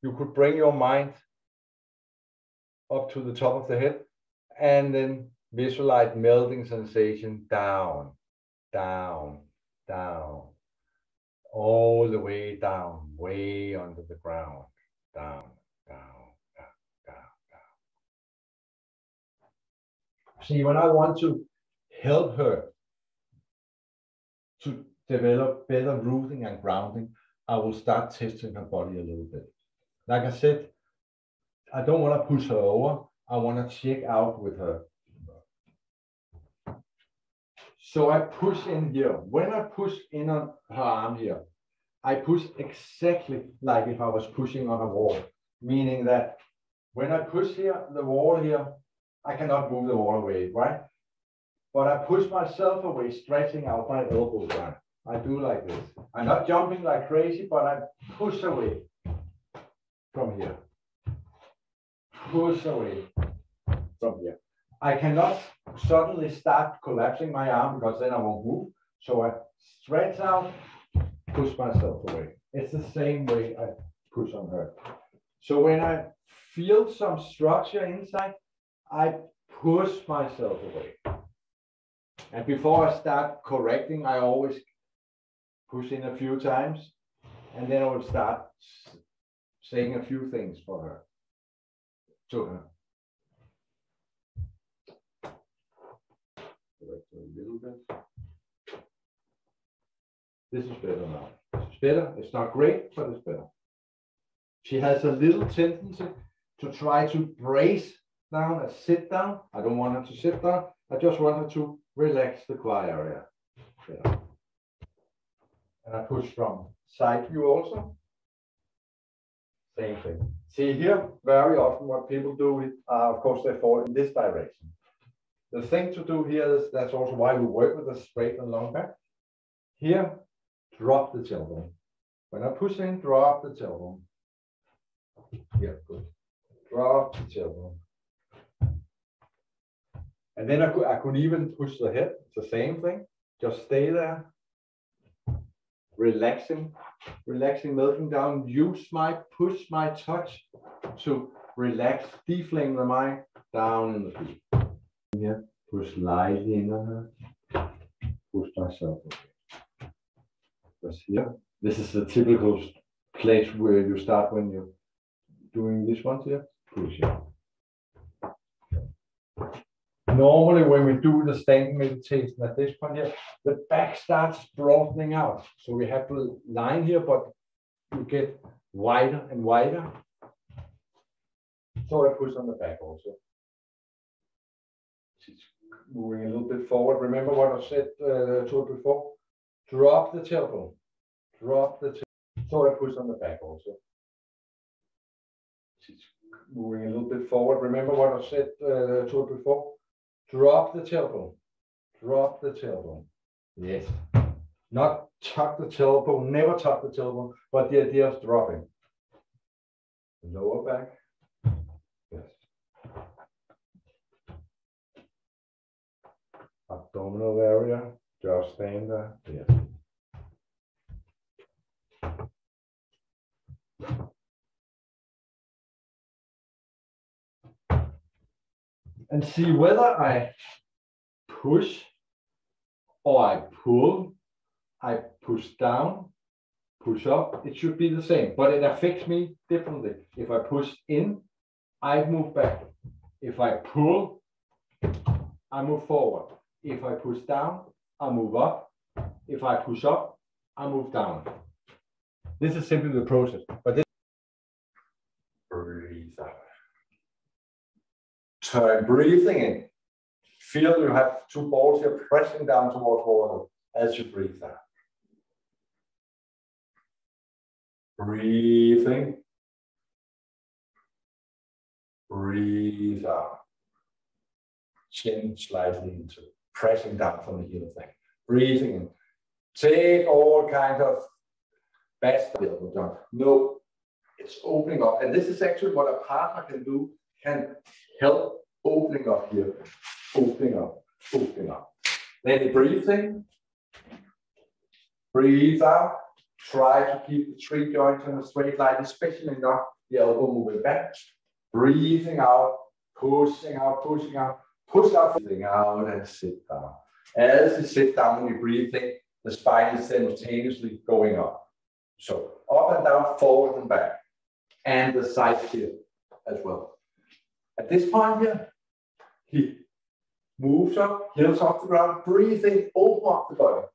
you could bring your mind up to the top of the head and then visualize melting sensation down, down, down, all the way down, way under the ground, down, down, down, down, down. See, when I want to help her to develop better rooting and grounding, I will start testing her body a little bit. Like I said, I don't want to push her over. I want to check out with her. So I push in here. When I push in on her arm here, I push exactly like if I was pushing on a wall, meaning that when I push here, the wall here, I cannot move the wall away, right? But I push myself away, stretching out my elbows down. I do like this. I'm not jumping like crazy, but I push away from here. Push away from here. I cannot suddenly start collapsing my arm because then I won't move. So I stretch out, push myself away. It's the same way I push on her. So when I feel some structure inside, I push myself away. And before I start correcting, I always push in a few times, and then I will start saying a few things for her, to her. Correct a little bit. This is better now. This is better. It's not great, but it's better. She has a little tendency to try to brace down and sit down. I don't want her to sit down. I just want her to relax the quad area. Yeah. And I push from side view also. Same thing. See here, very often what people do is, of course, they fall in this direction. The thing to do here is, that's also why we work with a straight and long back. Here, drop the tailbone. When I push in, drop the tailbone. Yeah, good. Drop the tailbone. And then I could even push the head. It's the same thing. Just stay there. Relaxing, melting down. Use my push, my touch to relax, deflate the mind down in the feet. Here, push lightly in on her. Push myself away. Just here. This is the typical place where you start when you're doing this one here. Push it. Normally, when we do the standing meditation at this point here, the back starts broadening out. So we have to line here, but you get wider and wider. So I push on the back also. She's moving a little bit forward. Remember what I said to it before? Drop the tailbone. Drop the tailbone. So I push on the back also. She's moving a little bit forward. Remember what I said to it before? Drop the tailbone. Drop the tailbone. Yes. Not tuck the tailbone, never tuck the tailbone, but the idea of dropping. Lower back. Yes. Abdominal area. Just stand there. Yes. And see whether I push or I pull, I push down, push up, it should be the same, but it affects me differently. If I push in, I move back. If I pull, I move forward. If I push down, I move up. If I push up, I move down. This is simply the process. But this breathe out. Turn, breathing in. Feel you have two balls here pressing down towards water as you breathe out. Breathing. Breathe out. Chin slightly into pressing down from the heel thing. Breathing in. Take all kinds of best. No, it's opening up. And this is actually what a partner can do, can help opening up here. Opening up, opening up. Then breathe in. Breathe out. Try to keep the three joints on a straight line, especially not the elbow moving back. Breathing out, pushing out, pushing out, push out, breathing out, and sit down. As you sit down and you breathe in, the spine is simultaneously going up. So up and down, forward and back, and the side here as well. At this point here, he moves up, heels off the ground, breathing, open up the body.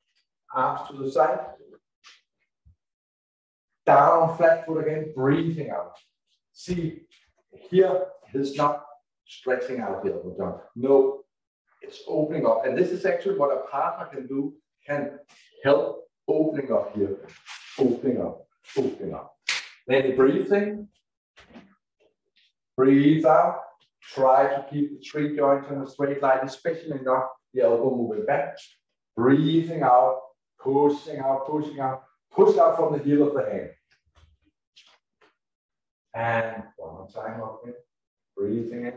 Arms to the side. Down, flat foot again, breathing out. See, here it's not stretching out the elbow joint. No, it's opening up. And this is actually what a partner can do, can help opening up here. Opening up, opening up. Then you breathe in, breathe out. Try to keep the three joints on a straight line, especially not the elbow moving back. Breathing out, pushing out, pushing out. Push out from the heel of the hand. And one more time up here. Breathing in.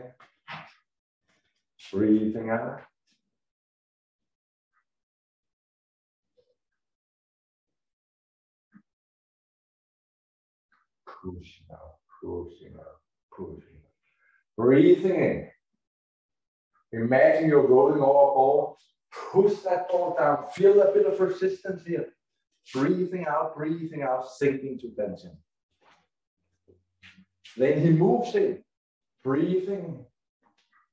Breathing out. Pushing out, pushing out, pushing out. Breathing in. Imagine you're rolling over a ball. Push that ball down. Feel a bit of resistance here. Breathing out, sinking to tension. Then he moves in. Breathing,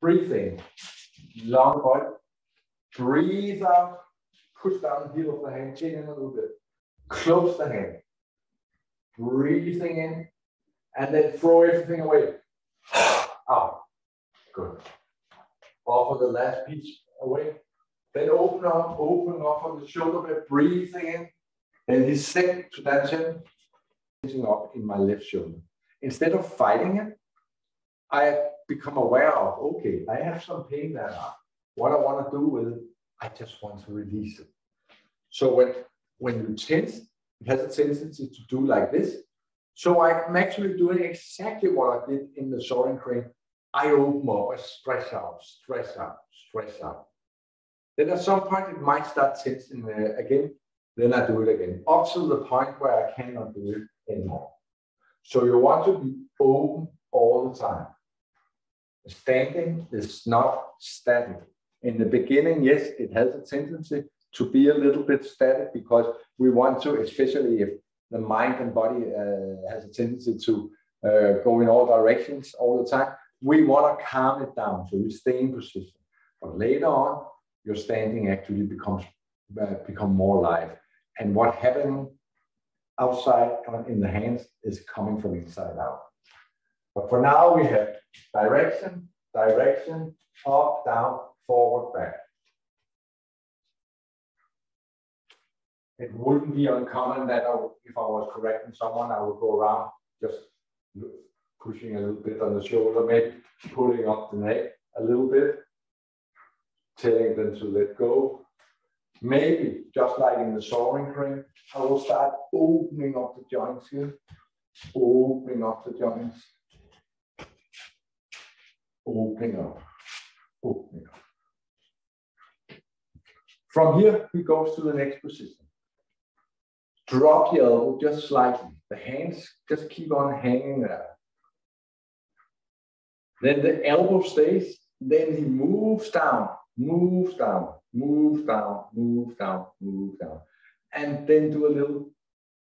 breathing. Long body. Breathe out. Push down the heel of the hand. Chin in a little bit. Close the hand. Breathing in. And then throw everything away. Out. Good. Offer the last piece away. Then open up on the shoulder blade. Breathing in. And he sinks to that chin. Sitting up in my left shoulder. Instead of fighting it, I become aware of, okay, I have some pain there. What I want to do with it, I just want to release it. So when you tense, it has a tendency to do like this. So I'm actually doing exactly what I did in the soaring crane. I open up, I stretch out, stretch out, stretch out. Then at some point it might start tensing again. Then I do it again, up to the point where I cannot do it anymore. So you want to be open all the time. Standing is not static. In the beginning, yes, it has a tendency to be a little bit static because we want to, especially if the mind and body has a tendency to go in all directions all the time, we want to calm it down. So you stay in position. But later on, your standing actually become more live. And what happens outside in the hands is coming from inside out. But for now, we have direction, direction, up, down, forward, back. It wouldn't be uncommon that if I was correcting someone, I would go around just pushing a little bit on the shoulder, maybe pulling up the neck a little bit, telling them to let go. Maybe, just like in the soaring crane, I will start opening up the joints here, opening up the joints, opening up, opening up. From here, he goes to the next position. Drop the elbow just slightly. The hands just keep on hanging there. Then the elbow stays. Then he moves down, moves down, moves down, moves down, moves down. And then do a little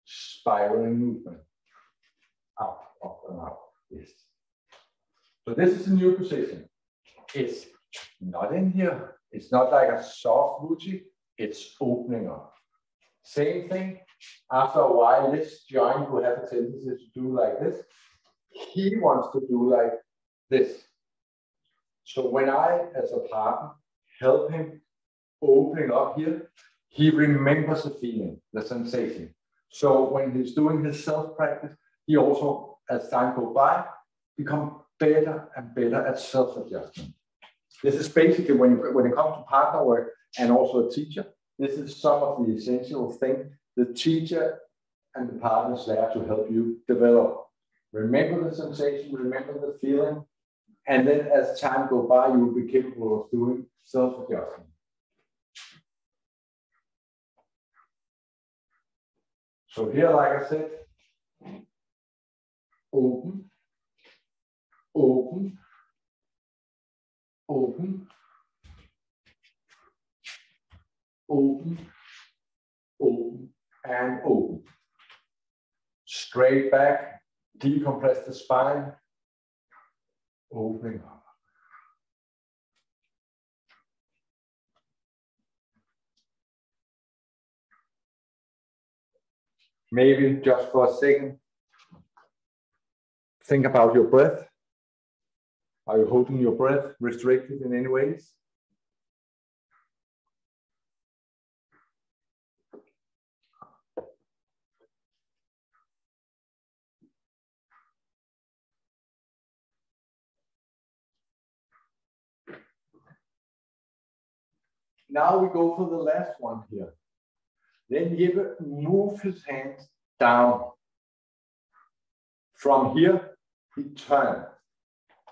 spiraling movement. Up, up, and out. Yes. So this is a new position. It's not in here. It's not like a soft booty. It's opening up. Same thing. After a while, this joint will have a tendency to do like this. He wants to do like this. So when I, as a partner, help him opening up here, he remembers the feeling, the sensation. So when he's doing his self-practice, he also, as time goes by, becomes better and better at self-adjustment. This is basically when it comes to partner work and also a teacher, this is some of the essential things the teacher and the partners there to help you develop. Remember the sensation, remember the feeling, and then as time goes by, you will be capable of doing self-adjustment. So here, like I said, open, open, open, open, open, and open. Straight back, decompress the spine, opening up. Maybe just for a second, think about your breath. Are you holding your breath restricted in any ways? Now we go for the last one here. Then Jeppe move his hands down. From here, he turns.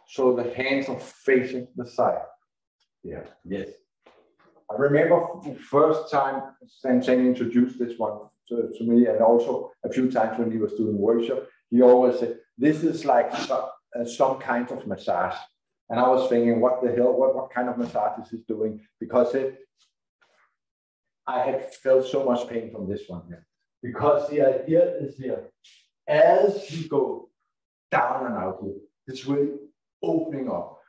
So the hands are facing the side. Yeah, yes. I remember the first time Zhan Zhuang introduced this one to me, and also a few times when he was doing workshop, he always said, this is like some kind of massage. And I was thinking, what the hell, what kind of massage is he doing? Because I had felt so much pain from this one here. Because the idea is here, as you go down and out here, it's really opening up,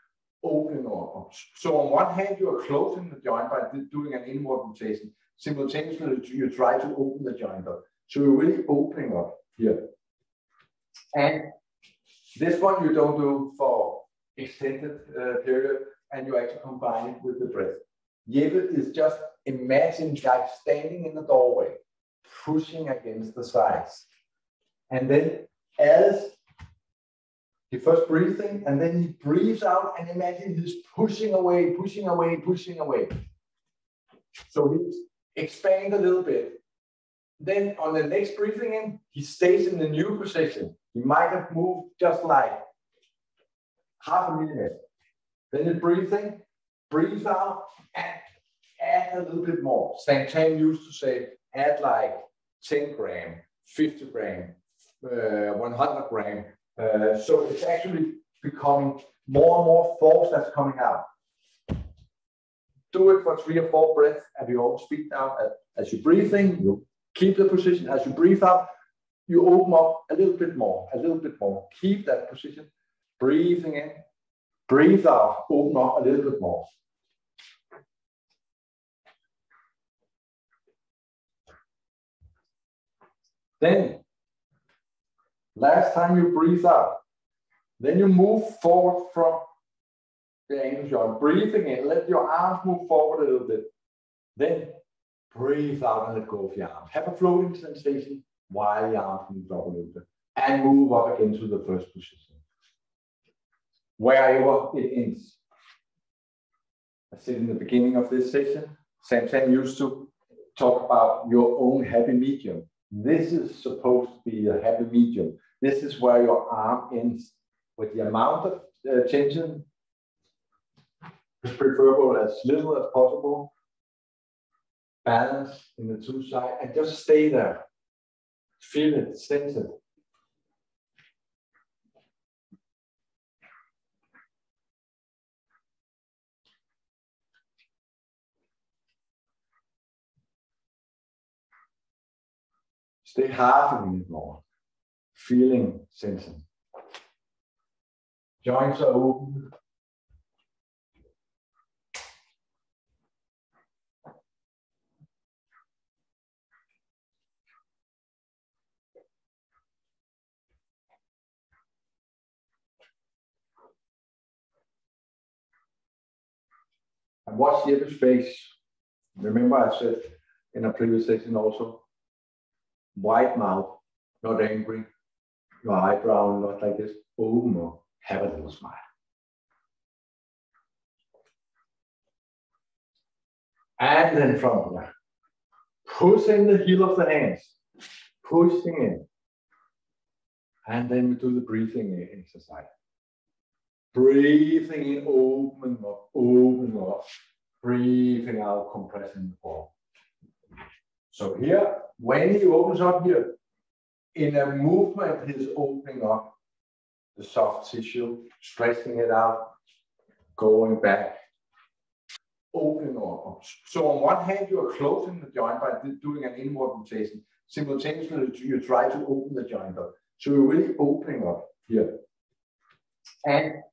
opening up. So on one hand, you are closing the joint by doing an inward rotation. Simultaneously, you try to open the joint up. So you're really opening up here. And this one you don't do for extended period, and you actually combine it with the breath. Jeppe is just imagine like standing in the doorway, pushing against the sides. And then as he first breathing, and then he breathes out, and imagine he's pushing away, pushing away, pushing away. So he's expand a little bit. Then on the next breathing in, he stays in the new position. He might have moved just like half a millimeter. Then you breathe in, breathe out, and add a little bit more. Zhan Zhuang used to say, add like 10 gram, 50 gram, 100 gram. So it's actually becoming more and more force that's coming out. Do it for 3 or 4 breaths at your own speed now. As you breathe in, you keep the position. As you breathe out, you open up a little bit more, a little bit more. Keep that position. Breathing in, breathe out, open up a little bit more. Then, last time you breathe out, then you move forward from the ankle joint. Breathing in, let your arms move forward a little bit. Then breathe out and let go of your arms. Have a floating sensation while your arms move up a little bit. And move up again to the first position. Wherever it ends. I said in the beginning of this session, Zhan Zhuang used to talk about your own happy medium. This is supposed to be a happy medium. This is where your arm ends with the amount of tension, preferable as little as possible, balance in the two sides, and just stay there. Feel it, sense it. Stay half a minute more. Feeling, sensing. Joints are open. And watch Jeppe's face. Remember I said in a previous session also, wide mouth, not angry, your eyebrow not like this, open up, have a little smile. And then from there, push in the heel of the hands, pushing in. And then we do the breathing exercise. Breathing in, open up, breathing out, compressing the ball. So here, when he opens up here, In a movement, he's opening up the soft tissue, stretching it out, going back, opening up. So on one hand, you are closing the joint by doing an inward rotation. Simultaneously, you try to open the joint up. So you're really opening up here. And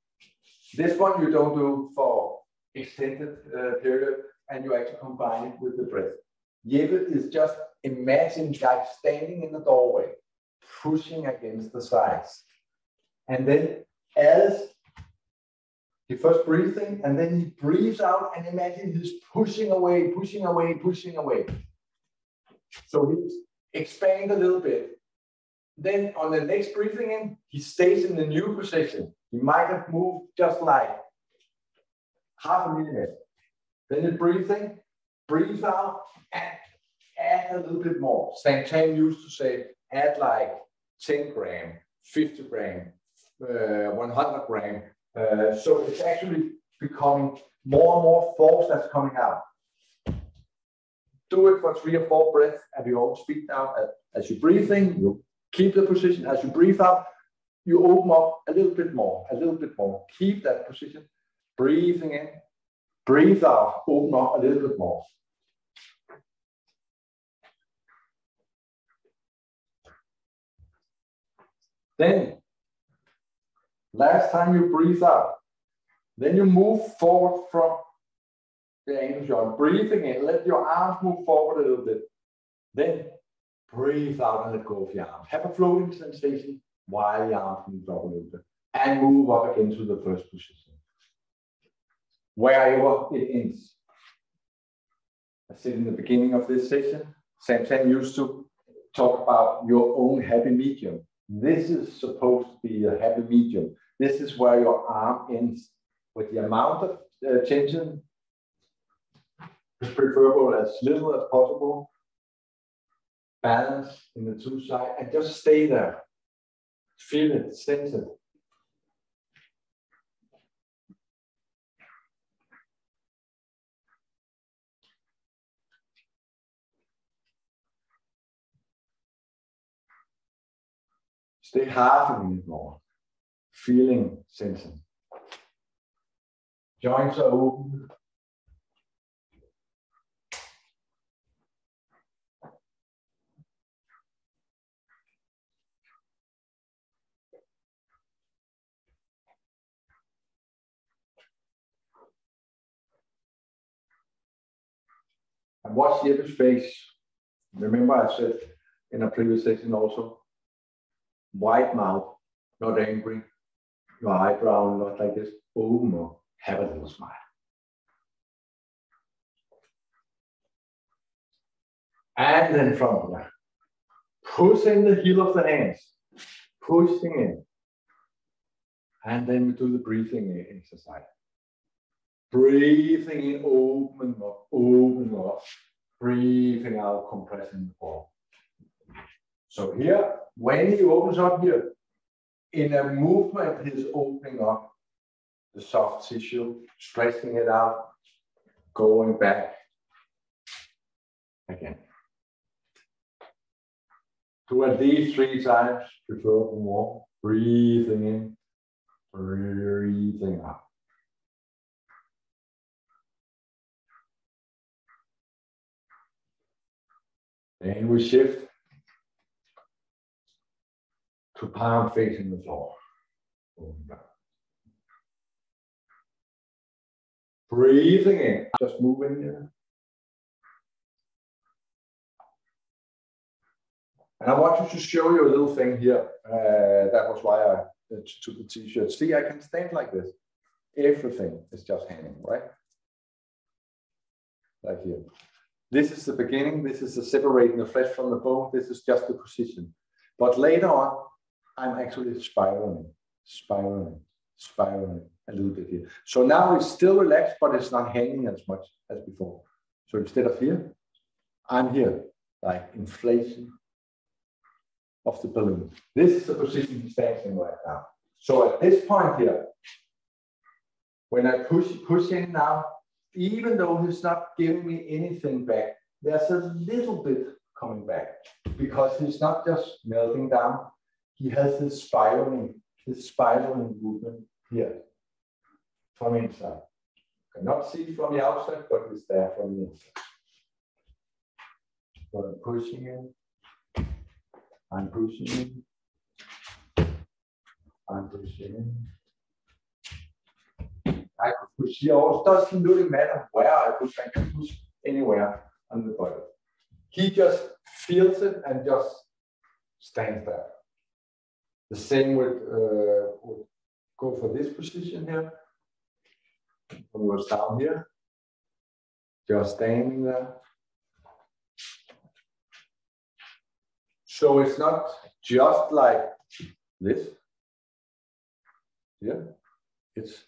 this one you don't do for extended period, and you actually combine it with the breath. Jeppe is just imagine like standing in the doorway, pushing against the sides. And then as he first breathing, and then he breathes out, and imagine he's pushing away, pushing away, pushing away. So he's expanding a little bit. Then on the next breathing in, he stays in the new position. He might have moved just like half a millimeter. Then you breathe in, breathe out, and add a little bit more. Zhan Zhuang used to say, add like 10 gram, 50 gram, 100 gram. So it's actually becoming more and more force that's coming out. Do it for 3 or 4 breaths at your own speed now. As you breathe in, you keep the position. As you breathe out, you open up a little bit more, a little bit more. Keep that position. Breathing in, breathe out, open up a little bit more. Then, last time you breathe out, then you move forward from the ankle joint. Breathing in, let your arms move forward a little bit. Then breathe out and let go of your arms. Have a floating sensation while your arms move up a little bit. And move up again to the first position. Wherever it ends. I said in the beginning of this session, Zhan Zhuang used to talk about your own happy medium. This is supposed to be a happy medium. This is where your arm ends with the amount of tension, preferable as little as possible, balance in the two sides, and just stay there. Feel it, sense it. Stay half a minute more. Feeling, sensing. Joints are open. And watch Jeppe's face. Remember I said in a previous session also, wide mouth, not angry, your eyebrow not like this, open up, have a little smile. And then from there, push in the heel of the hands, pushing in. And then we do the breathing exercise. Breathing in, open up, breathing out, compressing the ball. So here, when he opens up here, in a movement, he's opening up the soft tissue, stretching it out, going back again. Do at least 3 times, preferably more. Breathing in, breathing out. Then we shift to palm facing the floor. Breathing in, just moving here. And I want you to show you a little thing here. That was why I took the t-shirt. See, I can stand like this. Everything is just hanging, right? Like here. This is the beginning. This is the separating the flesh from the bone. This is just the position. But later on, I'm actually spiraling a little bit here. So now it's still relaxed, but it's not hanging as much as before. So instead of here, I'm here, like inflation of the balloon. This is the position he stands in right now. So at this point here, when I push in now, even though he's not giving me anything back, there's a little bit coming back, because he's not just melting down, he has this spiraling movement here from inside. You cannot see it from the outside, but it's there from the inside. So I'm pushing in, I'm pushing in, I'm pushing in. I could push here also. Doesn't really matter where I push, I can push anywhere on the body. He just feels it and just stands there. The same would go for this position here. When he was down here, just standing there. So it's not just like this. Yeah, it's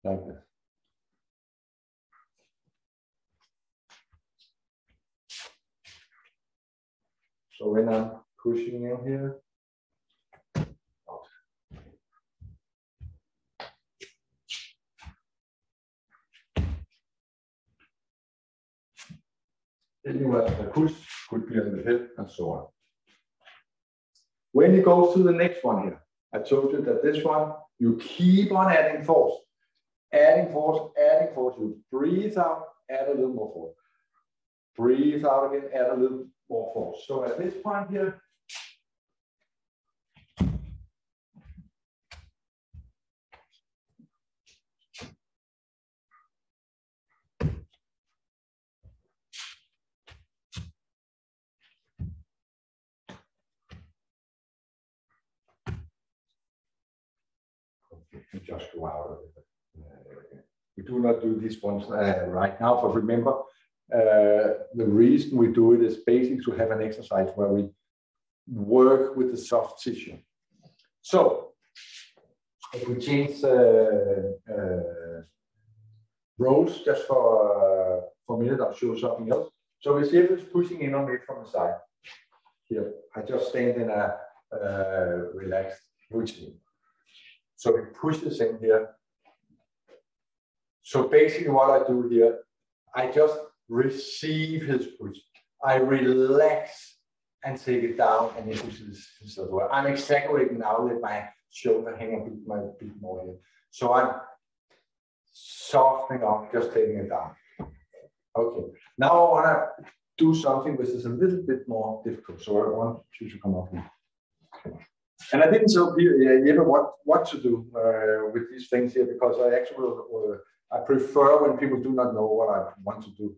like this. So when I'm pushing in here, out. Anywhere I push could be on the hip and so on. When it goes to the next one here, I told you that this one, you keep on adding force. Adding force, adding force. You breathe out, add a little more force. Breathe out again, add a little more force. So at this point here, just go out of it. We do not do these ones right now, but remember, the reason we do it is basically to have an exercise where we work with the soft tissue. So, if we change roles just for a minute, I'll show something else. So we see if it's pushing in on me from the side. Here, I just stand in a relaxed routine. So he pushes in here. So basically what I do here, I just receive his push. I relax and take it down, and he pushes himself away. I'm exaggerating now, let my shoulder hang a bit more here. So I'm softening up, just taking it down. Okay, now I want to do something which is a little bit more difficult. So I want you to come up here. And I didn't tell Jeppe what to do with these things here, because I actually I prefer when people do not know what I want to do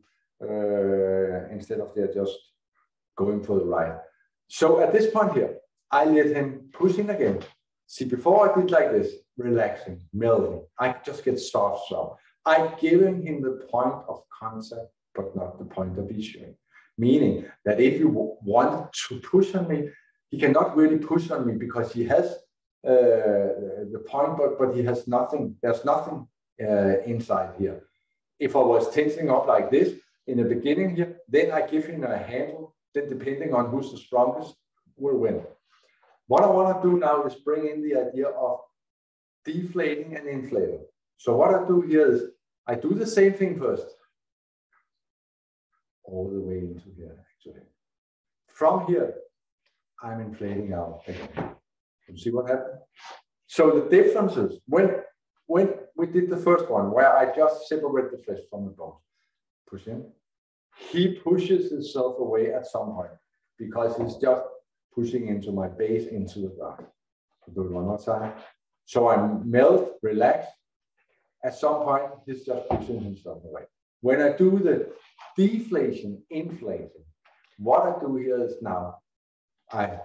instead of they're just going for the ride. So at this point here, I let him pushing again. See, before I did like this, relaxing, melting, I just get soft. So I given him the point of contact, but not the point of issuing. Meaning that if you wanted to push on me, he cannot really push on me because he has the point, but he has nothing. There's nothing inside here. If I was tensing up like this in the beginning here, then I give him a handle. Then depending on who's the strongest, will win. What I want to do now is bring in the idea of deflating and inflating. So what I do here is I do the same thing first, all the way into here actually. From here, I'm inflating out again. You see what happened? So the difference is when we did the first one, where I just separate the flesh from the bones, push in, he pushes himself away at some point because he's just pushing into my base, into the ground. I'll do it one more time. So I melt, relax. At some point, he's just pushing himself away. When I do the deflation, inflation, what I do here is now, I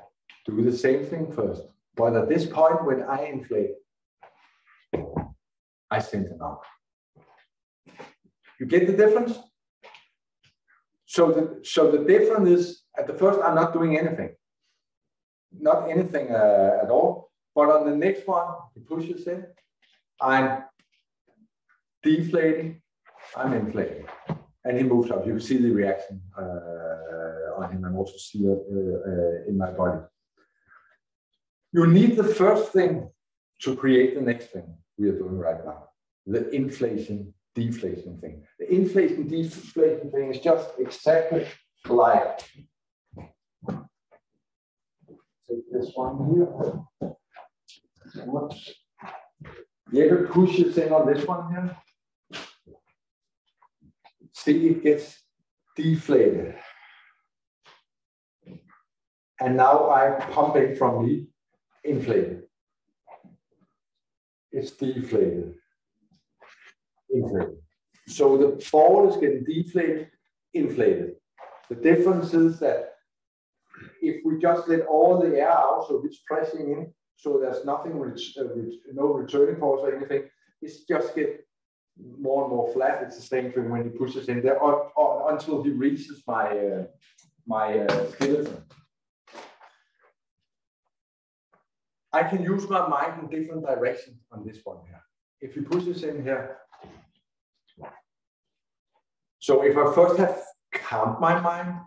do the same thing first. But at this point, when I inflate, I send him out. You get the difference? So the difference is, at the first, I'm not doing anything. Not anything at all. But on the next one, he pushes in. I'm deflating. I'm inflating. And he moves up. You can see the reaction on him and also see it in my body. You need the first thing to create the next thing we are doing right now. The inflation, deflation thing. The inflation, deflation thing is just exactly like, take this one here. Whoops. You ever push it in on this one here? See, it gets deflated. And now I'm pumping from the inflated. It's deflated. Inflated. So the ball is getting deflated, inflated. The difference is that if we just let all the air out, so it's pressing in, so there's nothing, no returning force or anything, it's just get more and more flat. It's the same thing when he pushes in there or until he reaches my skeleton. I can use my mind in different directions on this one here. If he pushes in here, so if I first have calmed my mind,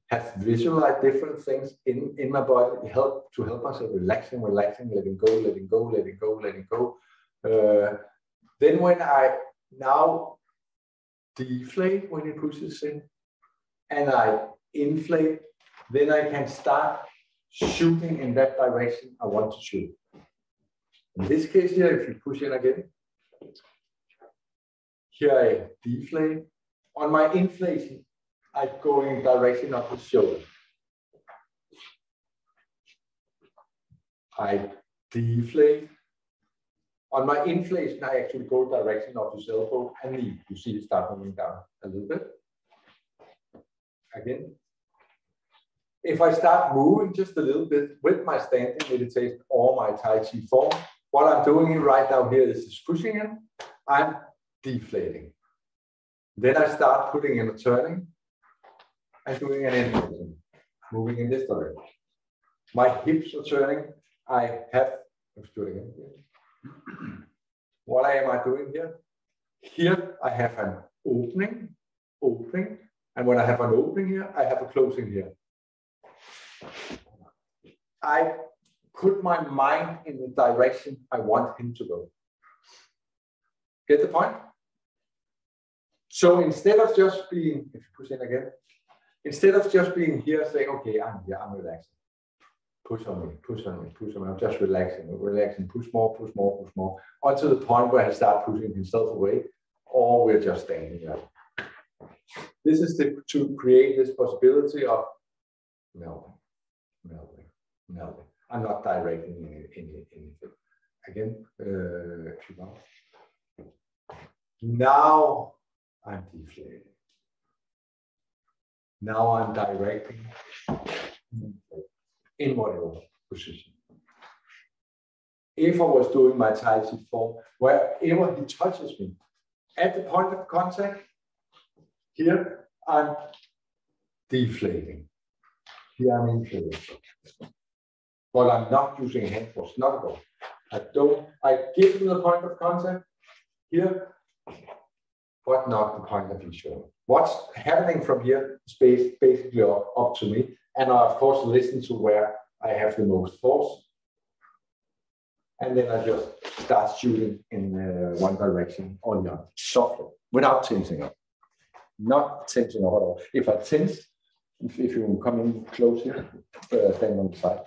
have visualized different things in my body, help us relaxing, letting go, letting go, letting go, letting go. Then when I now deflate when he pushes in, and I inflate, then I can start shooting in that direction I want to shoot. In this case here, if you push in again, here I deflate. On my inflation, I go in direction of the shoulder. I deflate. On my inflation, I actually go direction of his elbow and knee. You see it start moving down a little bit. Again. If I start moving just a little bit with my standing meditation or my Tai Chi form, what I'm doing right now here is pushing in, I'm deflating. Then I start putting in a turning and doing an inflation, moving in this direction. My hips are turning. I have, what am I doing here? Here I have an opening, and when I have an opening here, I have a closing here. I put my mind in the direction I want him to go. Get the point? So instead of just being, if you push in again, instead of just being here saying, okay, I'm here, I'm relaxing. Push on me, push on me, push on me. I'm just relaxing, push more, until the point where he starts pushing himself away, or we're just standing there. This is to create this possibility of melting. I'm not directing anything. Again, now I'm deflating. Now I'm directing in whatever position. If I was doing my Tai Chi form, wherever he touches me, at the point of contact, here I'm deflating. Here I'm inflating. But I'm not using hand force, not at all. I give him the point of contact here, but not the point of visual. What's happening from here is basically up to me. And I, of course, listen to where I have the most force. And then I just start shooting in one direction or the other, softly, without tensing up. Not tensing up at all. If I tense, if you come in close here, stand on the side.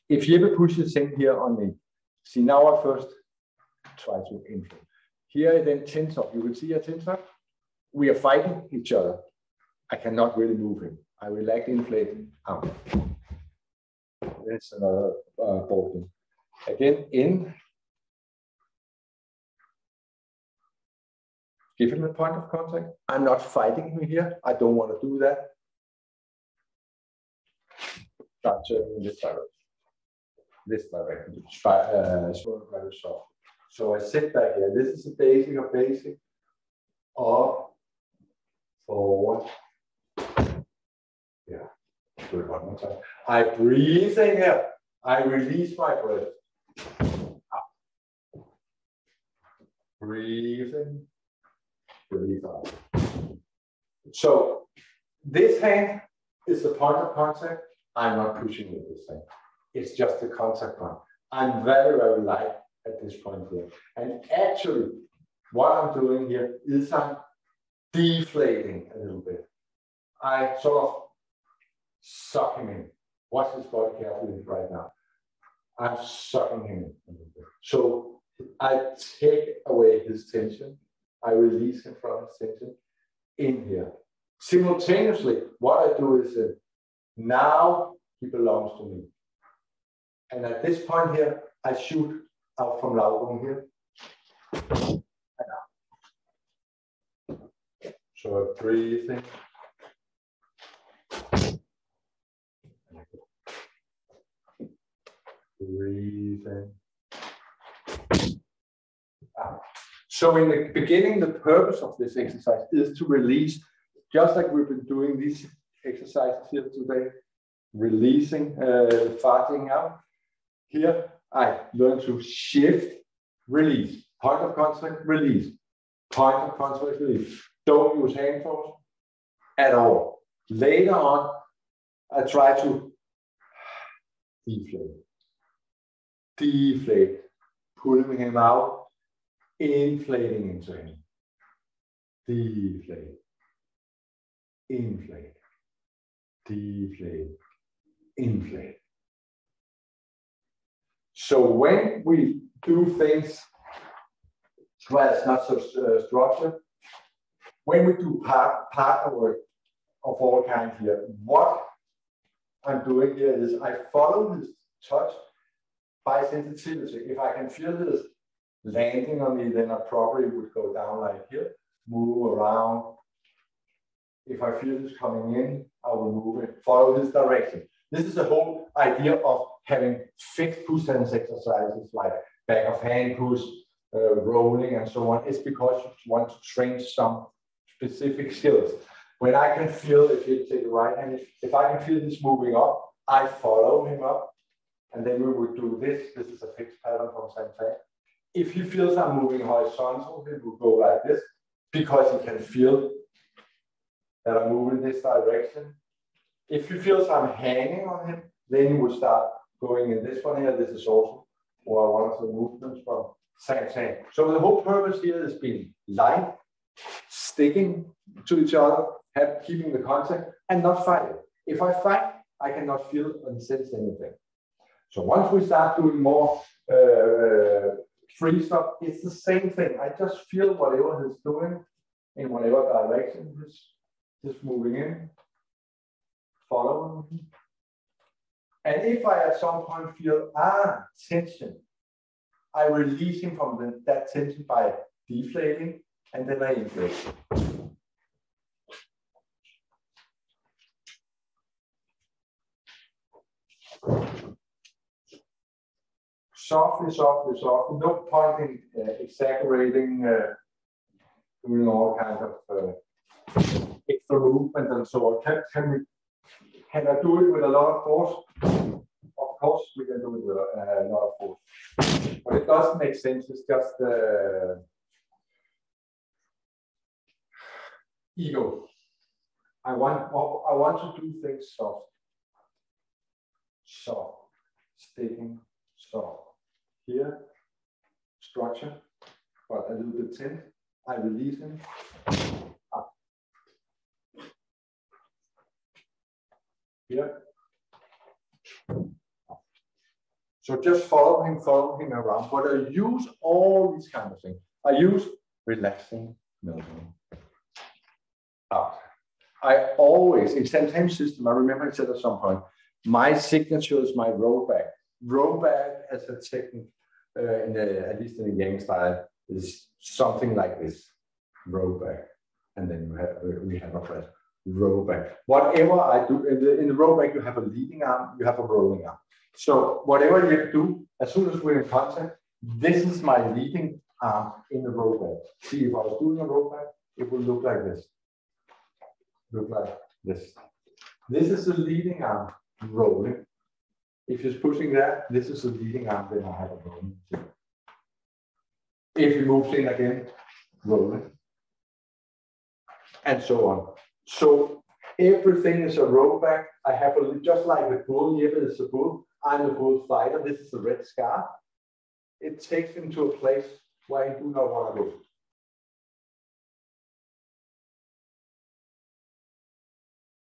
If you ever push this in here on me, see now I first try to inflate. Here I then tense up. You will see I tense up. We are fighting each other. I cannot really move him. I relax, inflate, out. That's another ball. Again, in. Give him a point of contact. I'm not fighting him here. I don't want to do that. Start turning in this direction. This direction. Very soft. So I sit back here. This is the basic of basic. Up, forward. Yeah. Do it one more time. I breathe in here. I release my breath. Up. Breathe in. Breathe out. So this hand is the point of contact. I'm not pushing with this hand. It's just the contact point. I'm very, very light at this point here. And actually, what I'm doing here is I'm deflating a little bit. I sort of suck him in. Watch his body carefully right now. I'm sucking him in. So I take away his tension. I release him from his tension in here. Simultaneously, what I do is now he belongs to me. And at this point here, I shoot out from Laurung here. And out. So I breathe in. Breathe in. Out. So in the beginning, the purpose of this exercise is to release, just like we've been doing these exercises here today, releasing, farting out. Here, I learn to shift, release, point of contact, release, point of contact, release. Don't use hand force at all. Later on, I try to deflate, deflate, pulling him out, inflating into him, deflate, inflate, deflate, inflate. So when we do things where it's not so structured, when we do partner work of all kinds here, what I'm doing here is I follow his touch by sensitivity. If I can feel this landing on me, then I probably would go down like here, move around. If I feel this coming in, I will move it, follow this direction. This is the whole idea of having fixed push stance exercises like back of hand push, rolling, and so on. It's because you want to train some specific skills. When I can feel, if you take the right hand, if I can feel this moving up, I follow him up. And then we would do this. This is a fixed pattern from Zhan Zhuang. If he feels I'm moving horizontal, he will go like this because he can feel that I'm moving this direction. If he feels I'm hanging on him, then he will start going in this one here. This is also one of the movements from Zhan Zhuang. So the whole purpose here is being light, sticking to each other, keeping the contact, and not fighting. If I fight, I cannot feel and sense anything. So once we start doing more free stuff, it's the same thing. I just feel whatever he's doing in whatever direction he's just moving in, following him. And if I at some point feel tension, I release him from that tension by deflating, and then I inflate. Softly, softly, softly. No point in exaggerating, doing all kinds of extra movement and so on. Can I do it with a lot of force? Of course, we can do it with a lot of force. But it doesn't make sense. It's just ego. I want to do things soft, soft, sticking, soft. Here, structure, but a little bit tense. I release him. Up. Here. So just follow him around. But I use all these kind of things. I use relaxing, melting. Out. I always, in Zhan Zhuang system, I remember I said at some point, my signature is my roll back. Roll back as a technique, at least in the Yang style, is something like this. Roll back. And then we have a press. Roll back. Whatever I do, in the roll back, you have a leading arm, you have a rolling arm. So whatever you do, as soon as we're in contact, this is my leading arm in the roll back. See, if I was doing a roll back, it would look like this. Look like this. This is the leading arm rolling. If he's pushing that, this is the leading arm, then I have a rolling. If he moves in again, rolling. And so on. So everything is a roll back. I have a, just like the bull, Jeppe is a bull. I'm the bull fighter. This is the red scarf. It takes him to a place where he do not want to go.